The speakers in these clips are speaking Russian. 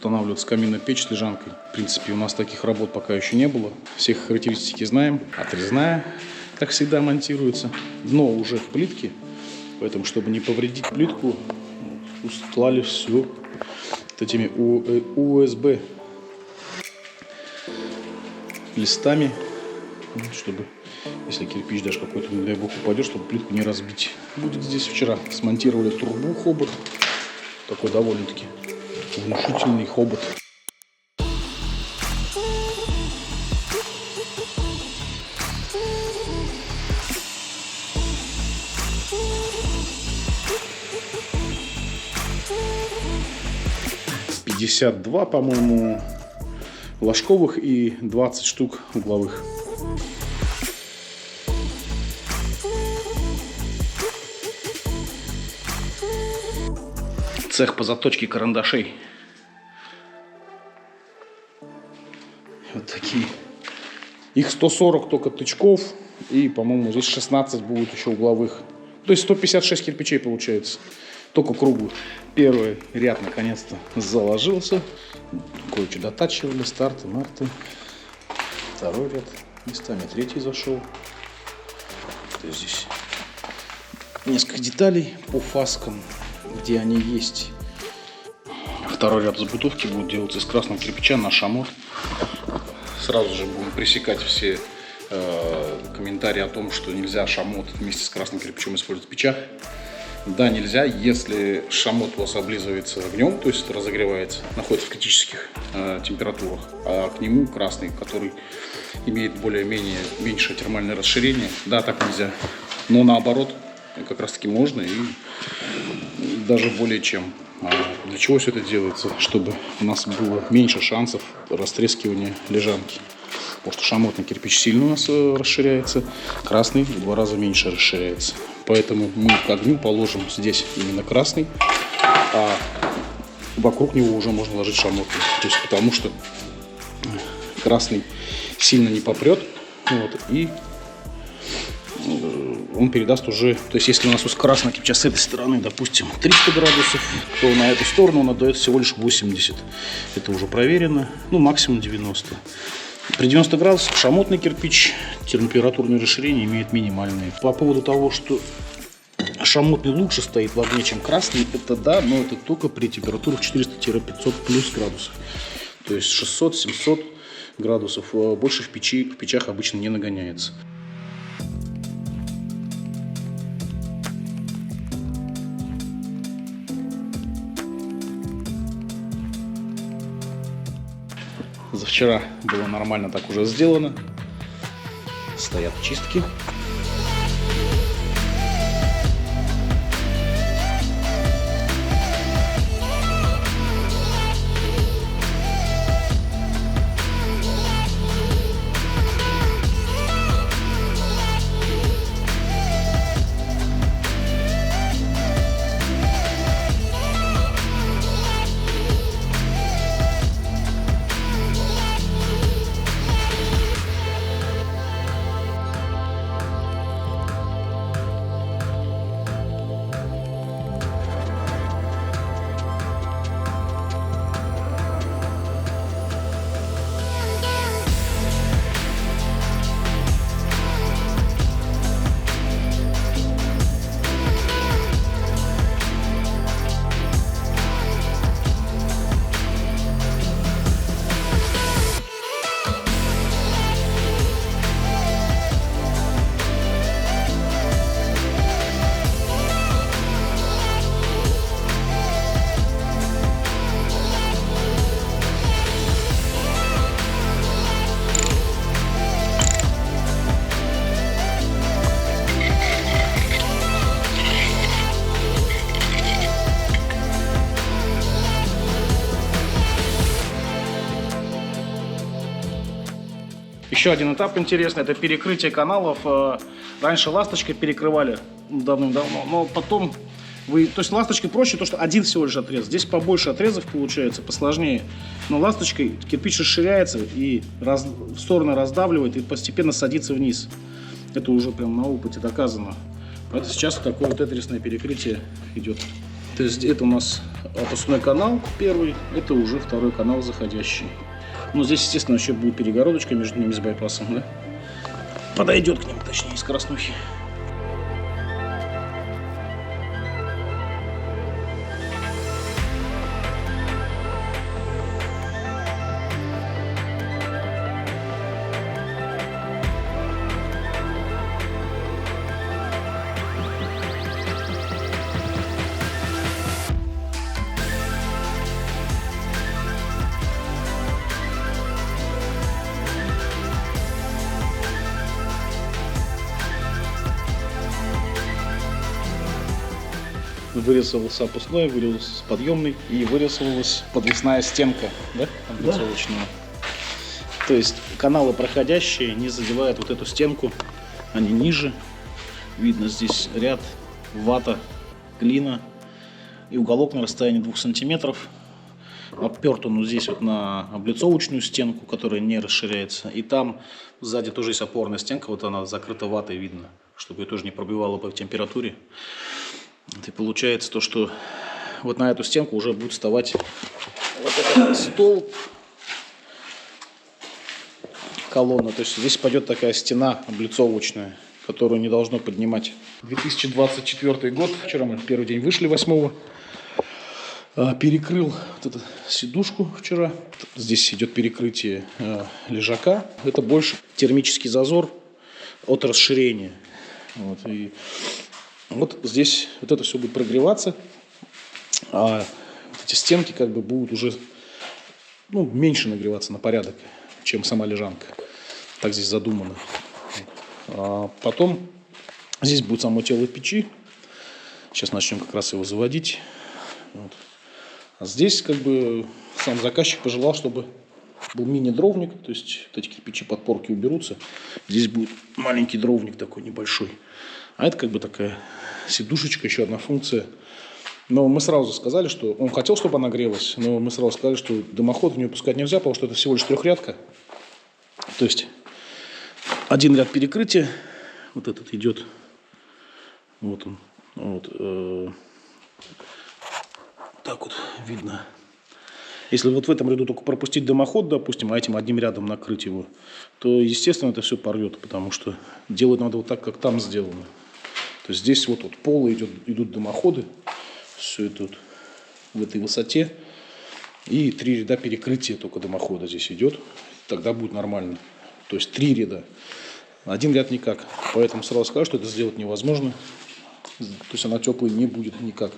устанавливается каминная печь с лежанкой. В принципе, у нас таких работ пока еще не было. Всех характеристики знаем. Отрезная, как всегда, монтируется. Дно уже в плитке, поэтому, чтобы не повредить плитку, устлали все вот этими USB листами, чтобы, если кирпич даже какой-то, не дай бог, упадет, чтобы плитку не разбить. Будет здесь вчера смонтировали трубу хобот. Такой довольно-таки внушительный хобот. $52, по-моему, ложковых и 20 штук угловых. Цех по заточке карандашей. Вот такие. Их 140 только тычков. И, по-моему, здесь 16 будет еще угловых. То есть 156 кирпичей получается. Только круглых. Первый ряд наконец-то заложился. Кое-что дотачивали. Старты, марты. Второй ряд. Местами третий зашел. То есть здесь несколько деталей по фаскам, где они есть. Второй ряд забутовки будет делаться из красного кирпича на шамот. Сразу же будем пресекать все комментарии о том, что нельзя шамот вместе с красным кирпичом использовать в печах. Да, нельзя, если шамот у вас облизывается огнем, то есть разогревается, находится в критических температурах, а к нему красный, который имеет более-менее меньшее термальное расширение. Да, так нельзя. Но наоборот, как раз таки можно и даже более чем. А для чего все это делается? Чтобы у нас было меньше шансов растрескивания лежанки. Потому что шамотный кирпич сильно у нас расширяется, красный в 2 раза меньше расширяется. Поэтому мы к огню положим здесь именно красный, а вокруг него уже можно ложить шамотный. То есть потому что красный сильно не попрет, вот, и он передаст уже, то есть если у нас красного кирпича с этой стороны, допустим, 300 градусов, то на эту сторону он отдает всего лишь 80. Это уже проверено, ну максимум 90. При 90 градусах шамотный кирпич температурное расширение имеет минимальное. По поводу того, что шамотный лучше стоит в огне, чем красный, это да, но это только при температурах 400-500 плюс градусов. То есть 600-700 градусов. Больше в печах обычно не нагоняется. За вчера было нормально так уже сделано. Стоят чистки. Еще один этап интересный, это перекрытие каналов. Раньше ласточкой перекрывали давным-давно, но потом то есть ласточкой проще, то что один всего лишь отрез. Здесь побольше отрезов получается, посложнее. Но ласточкой кирпич расширяется и в стороны раздавливает и постепенно садится вниз. Это уже прям на опыте доказано. Поэтому сейчас такое вот адресное перекрытие идет. То есть это у нас опускной канал первый, это уже второй канал заходящий. Ну, здесь, естественно, еще будет перегородочка между ними с байпасом, да? Подойдет к ним, точнее, скоростнухи. Вырисовался опускной, вырисовался подъемный и вырисовалась подвесная стенка, да, облицовочная. Да. То есть каналы проходящие не задевают вот эту стенку, они ниже. Видно здесь ряд вата, глина и уголок на расстоянии 2 сантиметров. Оперт он здесь вот на облицовочную стенку, которая не расширяется. И там сзади тоже есть опорная стенка, вот она закрыта ватой, видно, чтобы ее тоже не пробивало по температуре. И получается то, что вот на эту стенку уже будет вставать вот этот столб, колонна. То есть здесь пойдет такая стена облицовочная, которую не должно поднимать. 2024 год. Вчера мы первый день вышли 8-го. Перекрыл вот эту сидушку вчера. Здесь идет перекрытие лежака. Это больше термический зазор от расширения. Вот, и вот здесь вот это все будет прогреваться, а вот эти стенки как бы будут уже меньше нагреваться на порядок, чем сама лежанка. Так здесь задумано. А потом здесь будет само тело печи. Сейчас начнем как раз его заводить. Вот. А здесь как бы сам заказчик пожелал, чтобы был мини-дровник, то есть вот эти кирпичи подпорки уберутся. Здесь будет маленький дровник такой небольшой. А это как бы такая сидушечка, еще одна функция. Но мы сразу сказали, что он хотел, чтобы она грелась, но мы сразу сказали, что дымоход в нее пускать нельзя, потому что это всего лишь трехрядка. То есть один ряд перекрытия, вот этот идет, вот он, вот, так вот видно. Если вот в этом ряду только пропустить дымоход, допустим, а этим одним рядом накрыть его, то, естественно, это все порвет, потому что делать надо вот так, как там сделано. То есть здесь вот от пола идут дымоходы, все это вот в этой высоте, и 3 ряда перекрытия только дымохода здесь идет, тогда будет нормально. То есть 3 ряда, 1 ряд никак, поэтому сразу скажу, что это сделать невозможно, то есть она теплой не будет никак.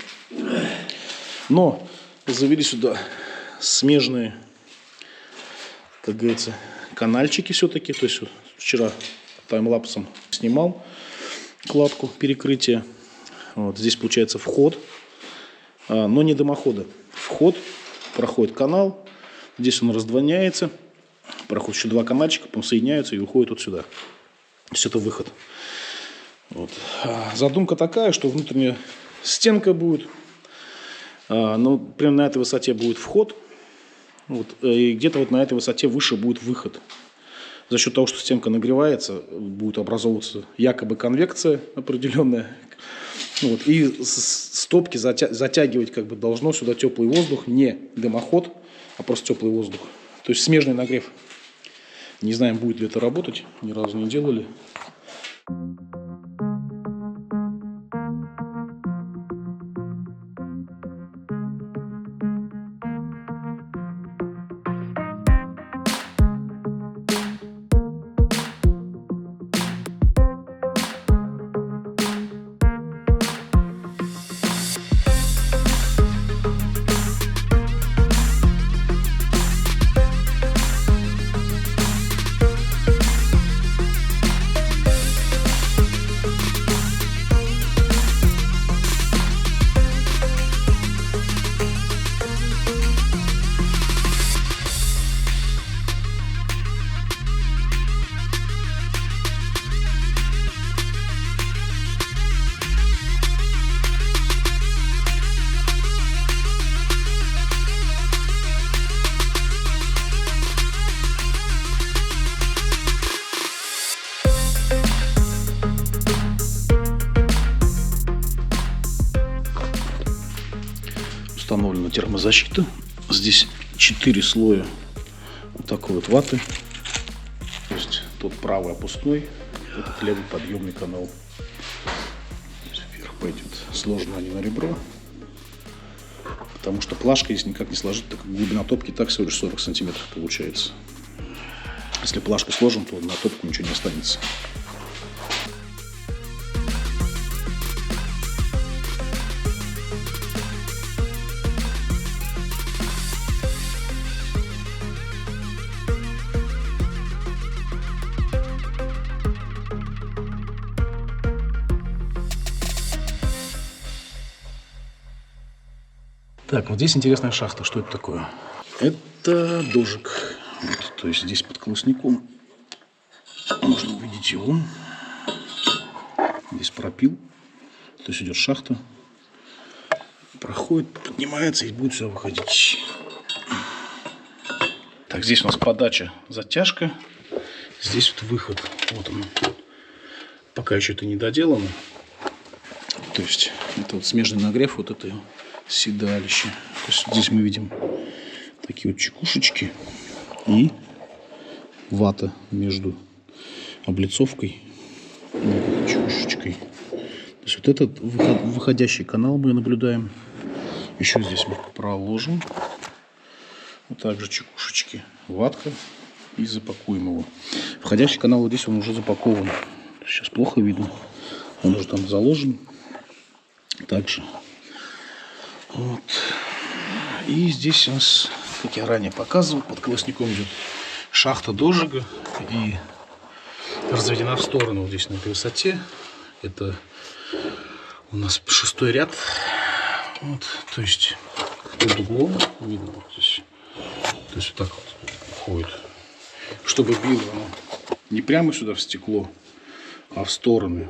Но завели сюда смежные, как говорится, канальчики все-таки. То есть вот вчера таймлапсом снимал кладку перекрытия. Вот здесь получается вход, но не дымохода. Вход, проходит канал, здесь он раздвоняется, проходит еще 2 канальчика, потом соединяются и уходит вот сюда. То есть это выход. Вот. Задумка такая, что внутренняя стенка будет, но прямо на этой высоте будет вход. Вот, и где-то вот на этой высоте выше будет выход. За счет того, что стенка нагревается, будет образовываться якобы конвекция определенная. Вот, и стопки затягивать как бы должно сюда теплый воздух, не дымоход, а просто теплый воздух. То есть смежный нагрев. Не знаем, будет ли это работать, ни разу не делали. термозащита. Здесь 4 слоя вот такой вот ваты. То есть тут правый опускной, этот левый подъемный канал. Вверх пойдет. Сложно они на ребро. Потому что плашка, если никак не сложить, так глубина топки так всего лишь 40 сантиметров получается. Если плашка сложена, то на топку ничего не останется. Так, вот здесь интересная шахта. Что это такое? Это дожик. Вот, то есть здесь под колосником можно увидеть его. Здесь пропил. То есть идет шахта. Проходит, поднимается и будет сюда выходить. Так, здесь у нас подача, затяжка. Здесь вот выход. Вот он. Пока еще это не доделано. То есть это вот смежный нагрев, вот это седалище. То есть здесь мы видим такие вот чекушечки и вата между облицовкой и чекушечкой. То есть вот этот выходящий канал мы наблюдаем. Еще здесь мы проложим. Вот также чекушечки, ватка и запакуем его. Входящий канал вот здесь он уже запакован. Сейчас плохо видно. Он уже там заложен. Также. Вот. И здесь у нас, как я ранее показывал, под колосником идет шахта дожига и разведена в сторону вот здесь на этой высоте. Это у нас 6-й ряд. Вот, то есть под углом видно. То есть вот так вот уходит. Чтобы било оно не прямо сюда в стекло, а в стороны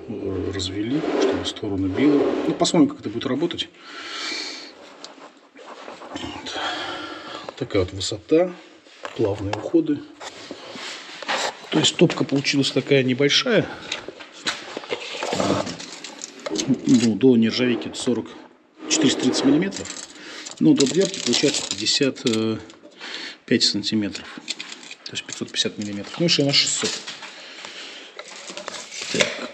развели, чтобы в сторону било. Ну, посмотрим, как это будет работать. Вот. Такая вот высота, плавные уходы. То есть топка получилась такая небольшая. Ну, до нержавейки 430 миллиметров. Ну, до дверки получается 55 сантиметров. То есть 550 миллиметров. Ну и ширина 600. Так.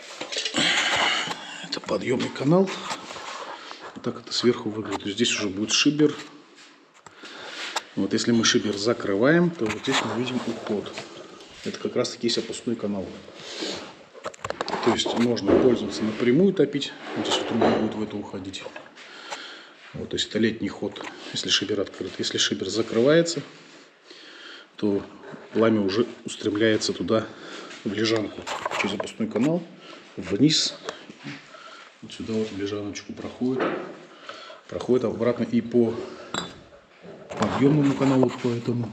Это подъемный канал. Вот так это сверху выглядит. Здесь уже будет шибер. Вот если мы шибер закрываем, то вот здесь мы видим уход. Это как раз таки есть опускной канал. То есть можно пользоваться напрямую, топить. Вот здесь вот труба будет в это уходить. Вот, то есть это летний ход, если шибер открыт. Если шибер закрывается, то пламя уже устремляется туда, в лежанку, через опускной канал, вниз. Вот сюда вот в лежаночку проходит обратно и по подъемному каналу, по этому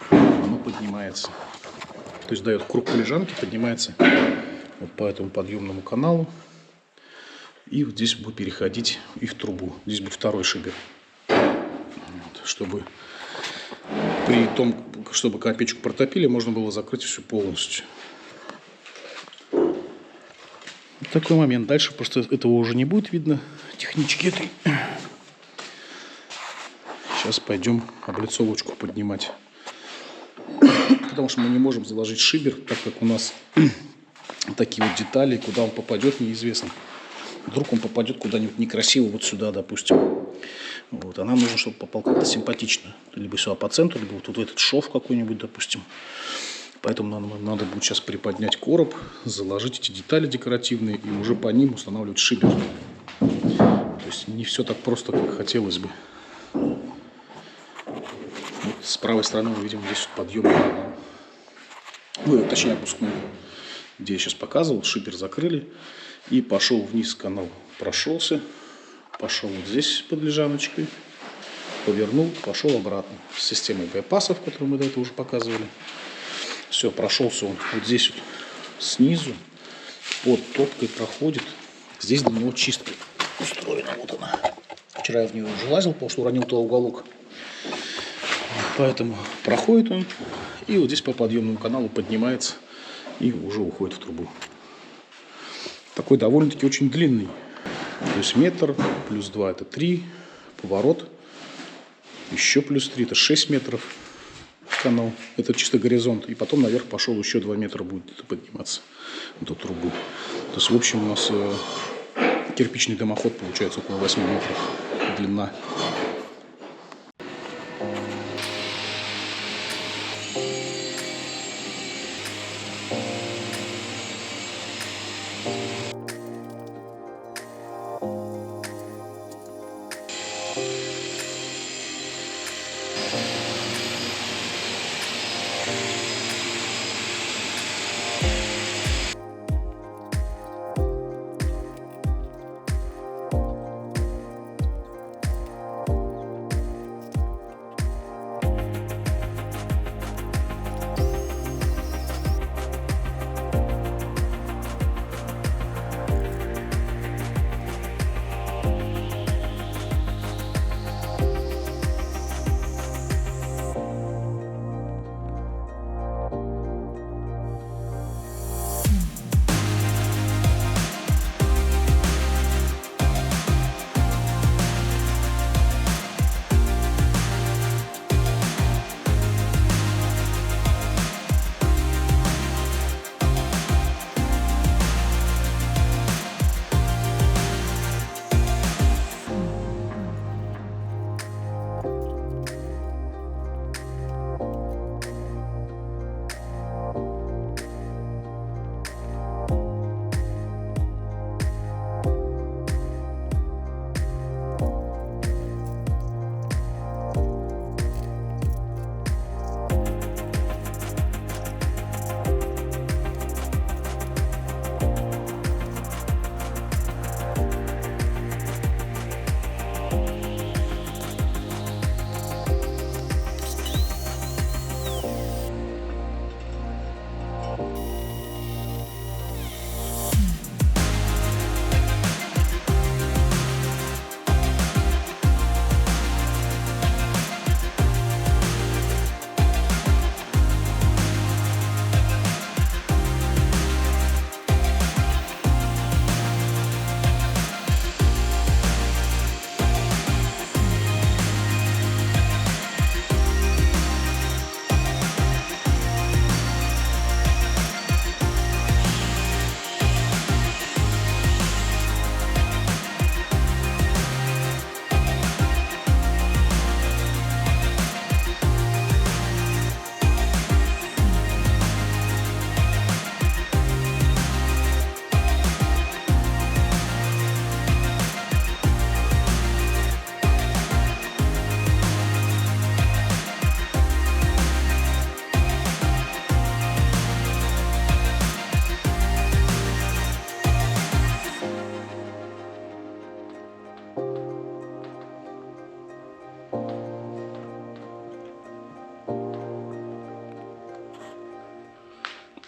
оно поднимается. То есть дает круг по лежанке, поднимается вот по этому подъемному каналу. И вот здесь будет переходить и в трубу. Здесь будет второй шибер. Вот, чтобы при том, чтобы когда печку протопили, можно было закрыть все полностью. Вот такой момент. Дальше просто этого уже не будет видно. Технички этой. Сейчас пойдем облицовочку поднимать. Потому что мы не можем заложить шибер, так как у нас такие вот детали, куда он попадет, неизвестно. Вдруг он попадет куда-нибудь некрасиво, вот сюда, допустим. Вот. А нам нужно, чтобы попал как-то симпатично. Либо сюда по центру, либо вот в этот шов какой-нибудь, допустим. Поэтому нам надо будет сейчас приподнять короб, заложить эти детали декоративные и уже по ним устанавливать шибер. То есть не все так просто, как хотелось бы. Вот с правой стороны мы видим здесь подъемный канал. Ну, точнее опускной, где я сейчас показывал. Шибер закрыли. И пошел вниз канал. Прошелся. Пошел вот здесь под лежаночкой. Повернул. Пошел обратно. С системой байпасов, которую мы до этого уже показывали. Все, прошелся он вот здесь вот снизу. Под топкой проходит. Здесь для него чистка устроена. Вот она. Вчера я в нее уже лазил, потому что уронил туда уголок. Поэтому проходит он. И вот здесь по подъемному каналу поднимается. И уже уходит в трубу. Такой довольно-таки очень длинный. То есть метр плюс 2 это 3. Поворот Еще плюс 3, это 6 метров канал. Это чисто горизонт. И потом наверх пошел еще 2 метра будет подниматься до трубы. То есть в общем у нас кирпичный дымоход получается около 8 метров длина.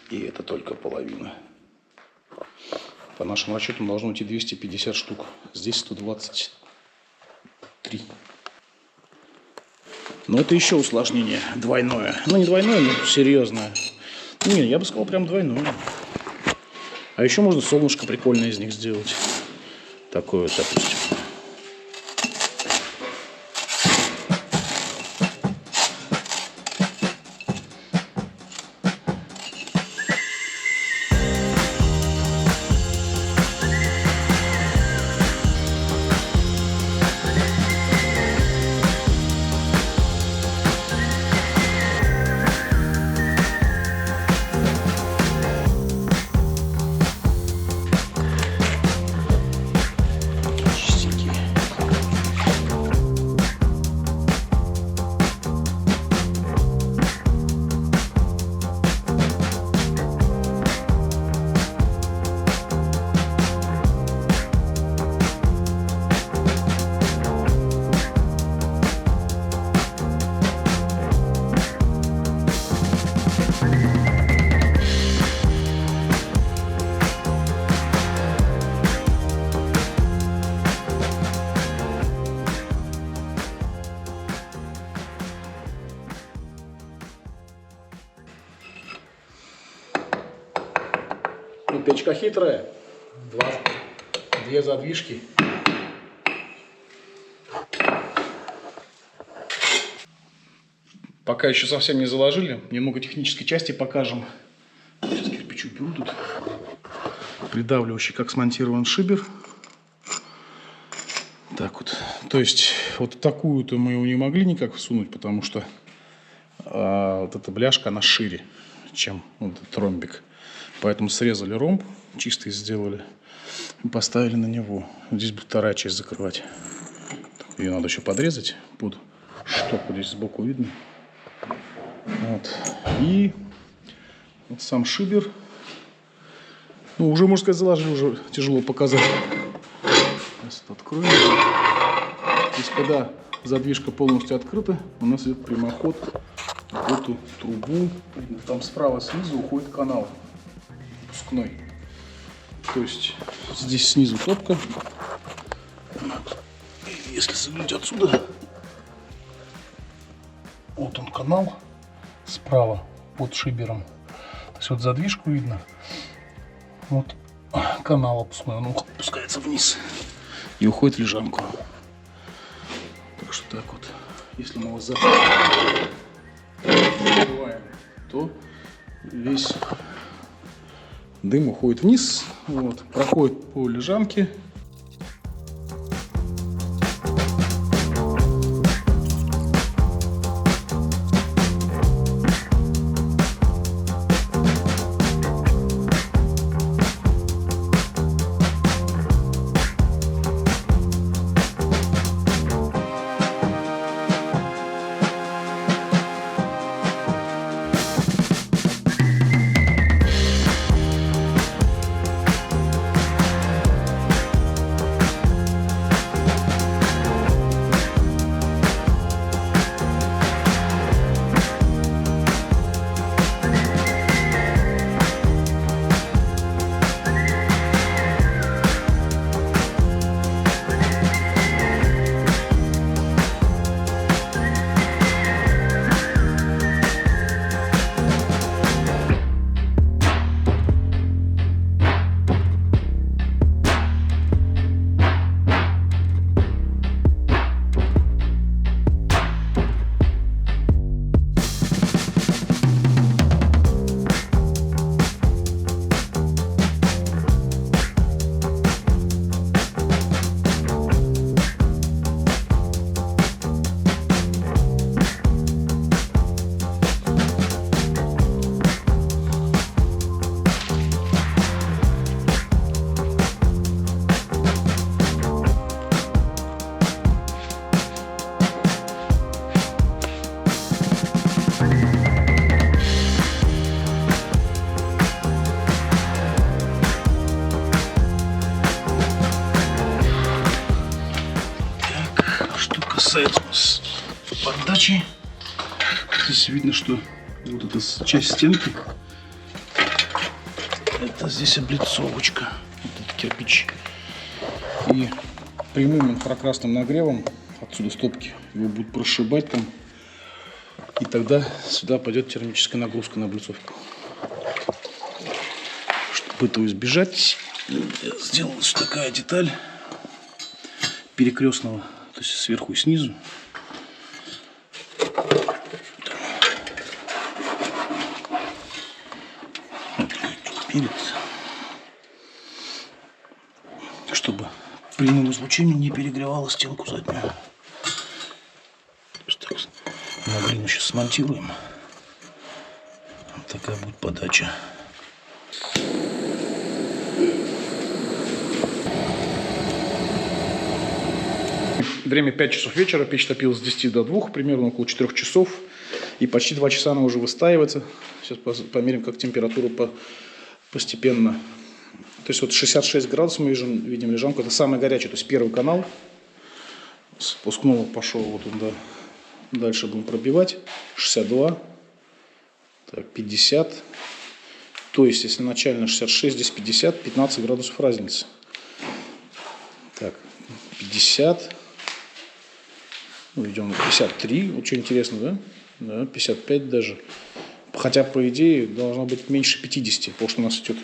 И это только половина. По нашим расчетам должно уйти 250 штук. Здесь 123. Но это еще усложнение. Двойное. Ну, не двойное, но серьезное. Не, я бы сказал, прям двойное. А еще можно солнышко прикольное из них сделать. Такое вот, допустим. Ну, печка хитрая. Две задвижки. Пока еще совсем не заложили. Немного технической части покажем. Сейчас кирпич уберу тут. Придавливающий, как смонтирован шибер. Так вот. То есть, вот такую-то мы его не могли никак всунуть, потому что вот эта бляшка, она шире, чем вот этот ромбик. Поэтому срезали ромб, чисто сделали. И поставили на него. Здесь будет вторая часть закрывать. Ее надо еще подрезать под штоку. Здесь сбоку видно. Вот. И вот сам шибер. Ну, уже, можно сказать, заложили, уже тяжело показать. Сейчас это откроем. То есть, когда задвижка полностью открыта, у нас идет прямоход в эту трубу. Там справа снизу уходит канал выпускной. То есть, здесь снизу топка. И если заглянуть отсюда, вот он канал справа под шибером. То есть, вот задвижку видно. Вот канал опускной, он опускается вниз и уходит в лежанку. Так что так вот, если мы его закрываем, то весь дым уходит вниз, вот, проходит по лежанке. Касается у нас поддачи. Здесь видно, что вот эта часть стенки, это здесь облицовочка, вот этот кирпич. И прямым инфракрасным нагревом отсюда стопки его будут прошибать там, и тогда сюда пойдет термическая нагрузка на облицовку. Чтобы этого избежать, сделалась такая деталь перекрестного, то есть сверху и снизу. Перед, чтобы прямым излучением не перегревало стенку заднюю. На глину сейчас смонтируем. Вот такая будет подача. Время 5 часов вечера, печь топилась с 10 до 2, примерно около 4 часов. И почти 2 часа она уже выстаивается. Сейчас померим, как температура постепенно. То есть вот 66 градусов мы видим лежанку. Это самый горячий, то есть первый канал. С пускного пошел, вот он, да. Дальше будем пробивать. 62. Так, 50. То есть, если начально 66, здесь 50, 15 градусов разницы. Так, 50. Ну, идем на 53. Вот что интересно, да? Да, 55 даже. Хотя, по идее, должно быть меньше 50, потому что у нас идет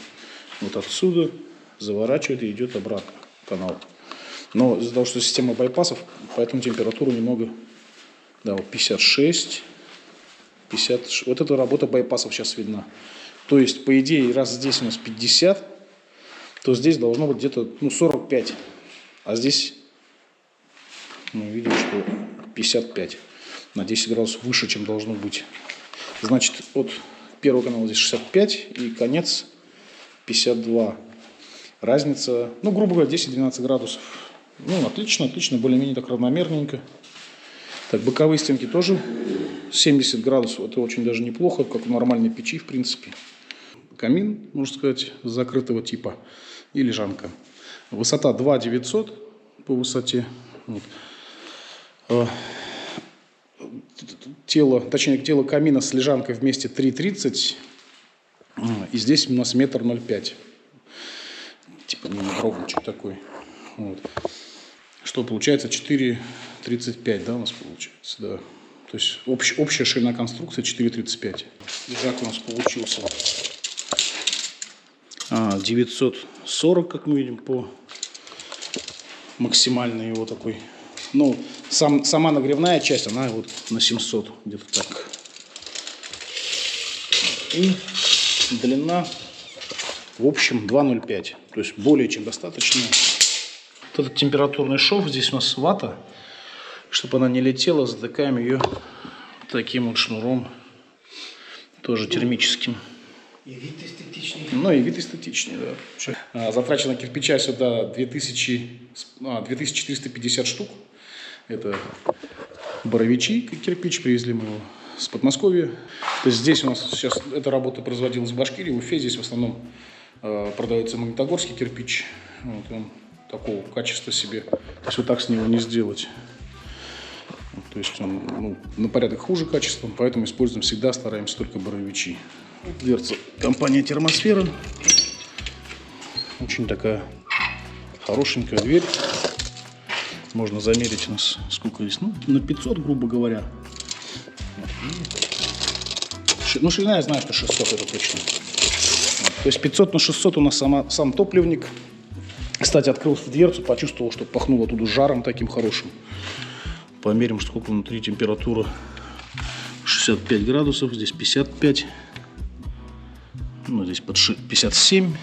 вот отсюда, заворачивает и идет обратно канал. Но из-за того, что система байпасов, поэтому температура немного, да, вот 56, 50. Вот эта работа байпасов сейчас видна. То есть, по идее, раз здесь у нас 50, то здесь должно быть где-то 45. А здесь мы видим, что 55. На 10 градусов выше, чем должно быть. Значит, от первого канала здесь 65 и конец 52. Разница, грубо говоря, 10-12 градусов. Отлично, отлично, более-менее так равномерненько. Так, боковые стенки тоже 70 градусов. Это очень даже неплохо, как в нормальной печи, в принципе. Камин, можно сказать, закрытого типа и лежанка. Высота 2900 по высоте. Вот. Тело камина с лежанкой вместе 3,30. И здесь у нас 1,05 м. Типа ровничек такой. Вот. Что получается? 4,35, да, у нас получается, да. То есть общая ширина конструкции 4,35. Лежак у нас получился 940, как мы видим, по максимальной его такой. Сама нагревная часть, она вот на 700, где-то так. И длина, в общем, 2,05. То есть более чем достаточно. Вот этот температурный шов, здесь у нас вата. Чтобы она не летела, затыкаем ее таким вот шнуром, тоже термическим. И вид эстетичнее. И вид эстетичнее, да. Затрачено кирпича сюда 2450 штук. Это боровичи, кирпич, привезли мы его с Подмосковья. То есть здесь у нас сейчас эта работа производилась в Башкирии, в Уфе. Здесь в основном продается магнитогорский кирпич. Вот он такого качества себе. То есть вот так с него не сделать. То есть он на порядок хуже качеством, поэтому используем всегда, стараемся только боровичи. Дверца компания Термосфера. Очень такая хорошенькая дверь. Можно замерить у нас сколько здесь, на 500, грубо говоря. Ширина я знаю, что 600 это точно. То есть 500 на 600 у нас сам топливник. Кстати, открыл дверцу, почувствовал, что пахнуло оттуда жаром таким хорошим. Померим, сколько внутри температура. 65 градусов, здесь 55. Здесь под 57.